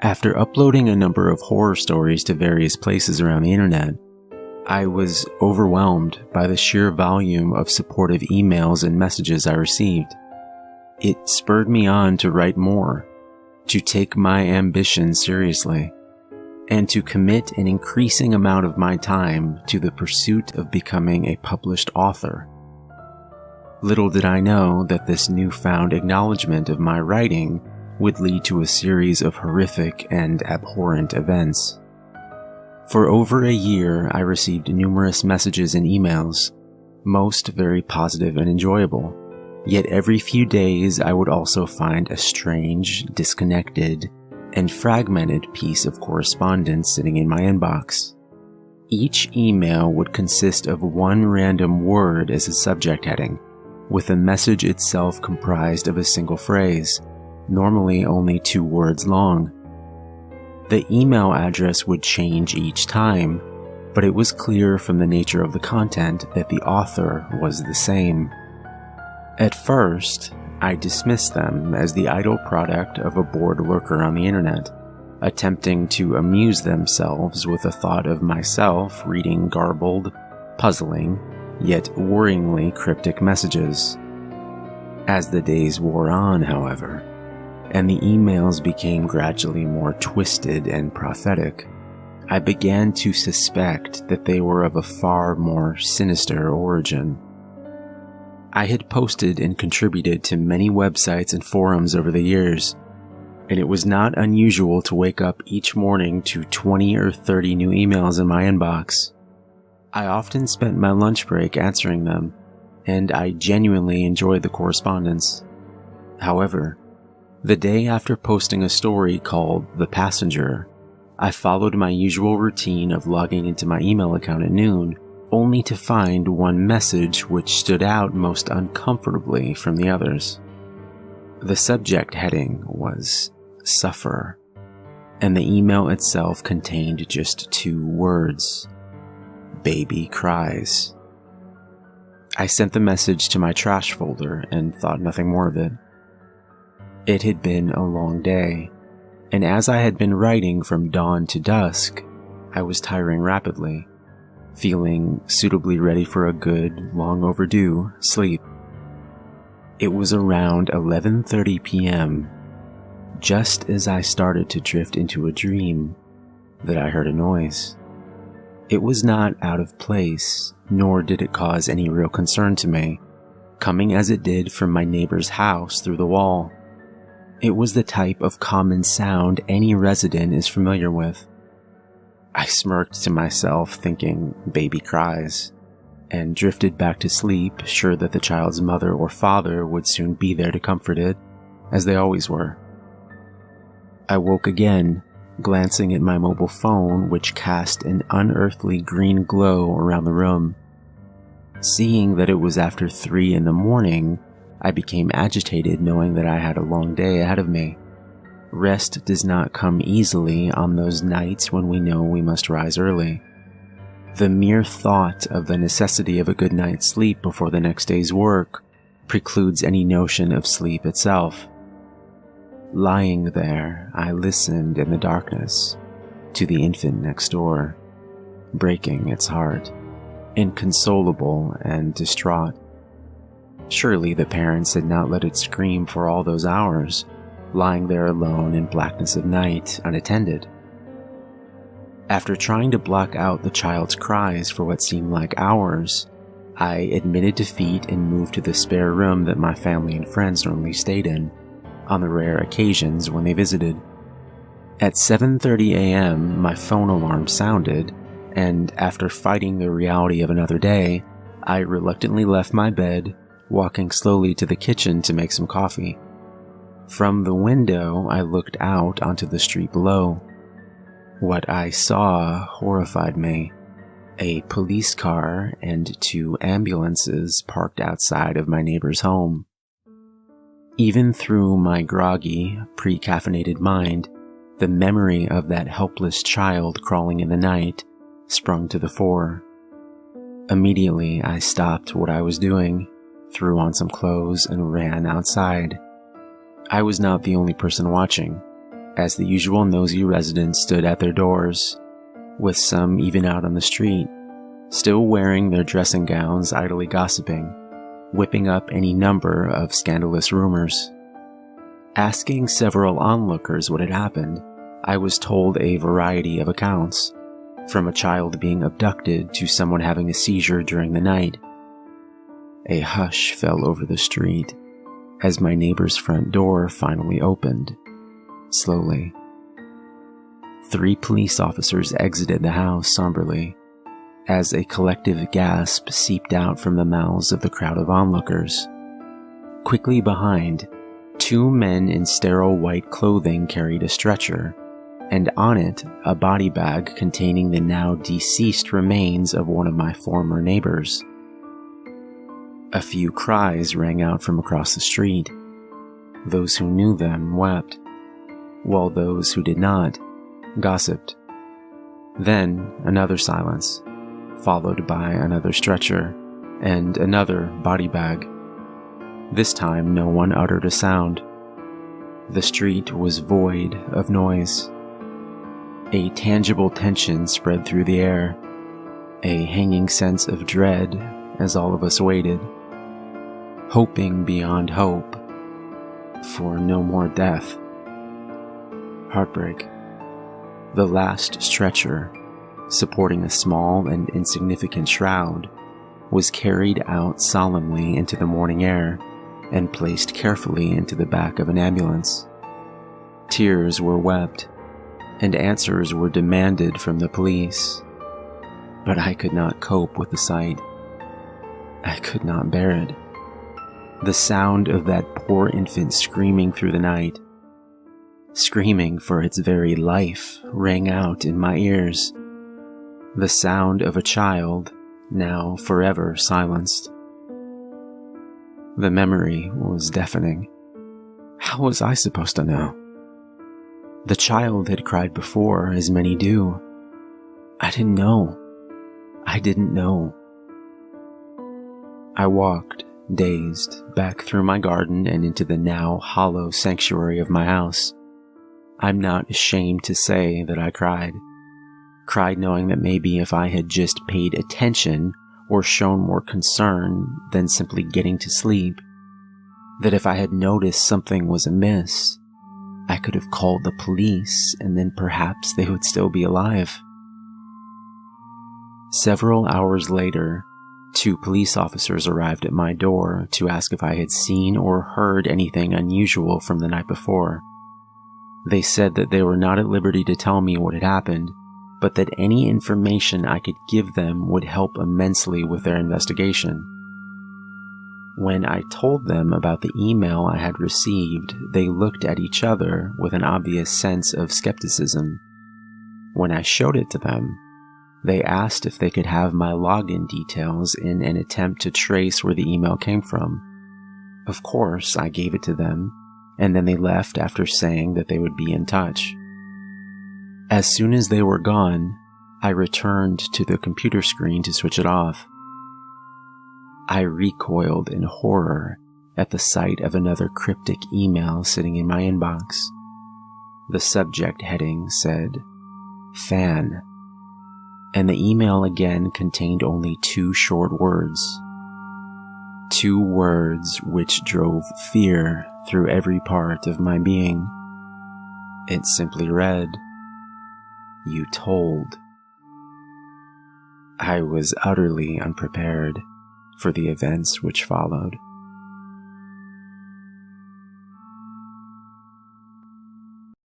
After uploading a number of horror stories to various places around the internet, I was overwhelmed by the sheer volume of supportive emails and messages I received. It spurred me on to write more, to take my ambition seriously, and to commit an increasing amount of my time to the pursuit of becoming a published author. Little did I know that this newfound acknowledgement of my writing would lead to a series of horrific and abhorrent events. For over a year, I received numerous messages and emails, most very positive and enjoyable. Yet every few days, I would also find a strange, disconnected, and fragmented piece of correspondence sitting in my inbox. Each email would consist of one random word as a subject heading, with the message itself comprised of a single phrase, normally only 2 words long. The email address would change each time, but it was clear from the nature of the content that the author was the same. At first, I dismissed them as the idle product of a bored lurker on the internet, attempting to amuse themselves with the thought of myself reading garbled, puzzling, yet worryingly cryptic messages. As the days wore on, however, and the emails became gradually more twisted and prophetic, I began to suspect that they were of a far more sinister origin. I had posted and contributed to many websites and forums over the years, and it was not unusual to wake up each morning to 20 or 30 new emails in my inbox. I often spent my lunch break answering them, and I genuinely enjoyed the correspondence. However, the day after posting a story called The Passenger, I followed my usual routine of logging into my email account at noon, only to find one message which stood out most uncomfortably from the others. The subject heading was Suffer, and the email itself contained just 2 words: Baby Cries. I sent the message to my trash folder and thought nothing more of it. It had been a long day, and as I had been writing from dawn to dusk, I was tiring rapidly, feeling suitably ready for a good, long overdue sleep. It was around 11:30 p.m., just as I started to drift into a dream, that I heard a noise. It was not out of place, nor did it cause any real concern to me, coming as it did from my neighbor's house through the wall. It was the type of common sound any resident is familiar with. I smirked to myself, thinking baby cries, and drifted back to sleep, sure that the child's mother or father would soon be there to comfort it, as they always were. I woke again, glancing at my mobile phone, which cast an unearthly green glow around the room. Seeing that it was after 3 in the morning, I became agitated, knowing that I had a long day ahead of me. Rest does not come easily on those nights when we know we must rise early. The mere thought of the necessity of a good night's sleep before the next day's work precludes any notion of sleep itself. Lying there, I listened in the darkness to the infant next door, breaking its heart, inconsolable and distraught. Surely the parents had not let it scream for all those hours, lying there alone in blackness of night, unattended. After trying to block out the child's cries for what seemed like hours, I admitted defeat and moved to the spare room that my family and friends normally stayed in, on the rare occasions when they visited. At 7:30 a.m., my phone alarm sounded, and after fighting the reality of another day, I reluctantly left my bed, walking slowly to the kitchen to make some coffee. From the window, I looked out onto the street below. What I saw horrified me. A police car and 2 ambulances parked outside of my neighbor's home. Even through my groggy, pre-caffeinated mind, the memory of that helpless child crawling in the night sprung to the fore. Immediately, I stopped what I was doing, threw on some clothes, and ran outside. I was not the only person watching. as the usual nosy residents stood at their doors, with some even out on the street, still wearing their dressing gowns, idly gossiping, whipping up any number of scandalous rumors. Asking several onlookers what had happened, I was told a variety of accounts, from a child being abducted to someone having a seizure during the night. A hush fell over the street as my neighbor's front door finally opened, slowly. 3 police officers exited the house somberly, as a collective gasp seeped out from the mouths of the crowd of onlookers. Quickly behind, 2 men in sterile white clothing carried a stretcher, and on it a body bag containing the now deceased remains of one of my former neighbors. A few cries rang out from across the street. Those who knew them wept, while those who did not gossiped. Then another silence, followed by another stretcher and another body bag. This time no one uttered a sound. The street was void of noise. A tangible tension spread through the air, a hanging sense of dread as all of us waited, hoping beyond hope for no more death. Heartbreak. The last stretcher, supporting a small and insignificant shroud, was carried out solemnly into the morning air and placed carefully into the back of an ambulance. Tears were wept, and answers were demanded from the police. But I could not cope with the sight. I could not bear it. The sound of that poor infant screaming through the night, screaming for its very life, rang out in my ears. The sound of a child, now forever silenced. The memory was deafening. How was I supposed to know? The child had cried before, as many do. I didn't know. I didn't know. I walked, dazed, back through my garden and into the now hollow sanctuary of my house. I'm not ashamed to say that I cried. Cried knowing that maybe if I had just paid attention or shown more concern than simply getting to sleep, that if I had noticed something was amiss, I could have called the police and then perhaps they would still be alive. Several hours later, 2 police officers arrived at my door to ask if I had seen or heard anything unusual from the night before. They said that they were not at liberty to tell me what had happened, but that any information I could give them would help immensely with their investigation. When I told them about the email I had received, they looked at each other with an obvious sense of skepticism. When I showed it to them, they asked if they could have my login details in an attempt to trace where the email came from. Of course, I gave it to them, and then they left after saying that they would be in touch. As soon as they were gone, I returned to the computer screen to switch it off. I recoiled in horror at the sight of another cryptic email sitting in my inbox. The subject heading said, "Fan," and the email again contained only 2 short words. 2 words which drove fear through every part of my being. It simply read, "You told." I was utterly unprepared for the events which followed.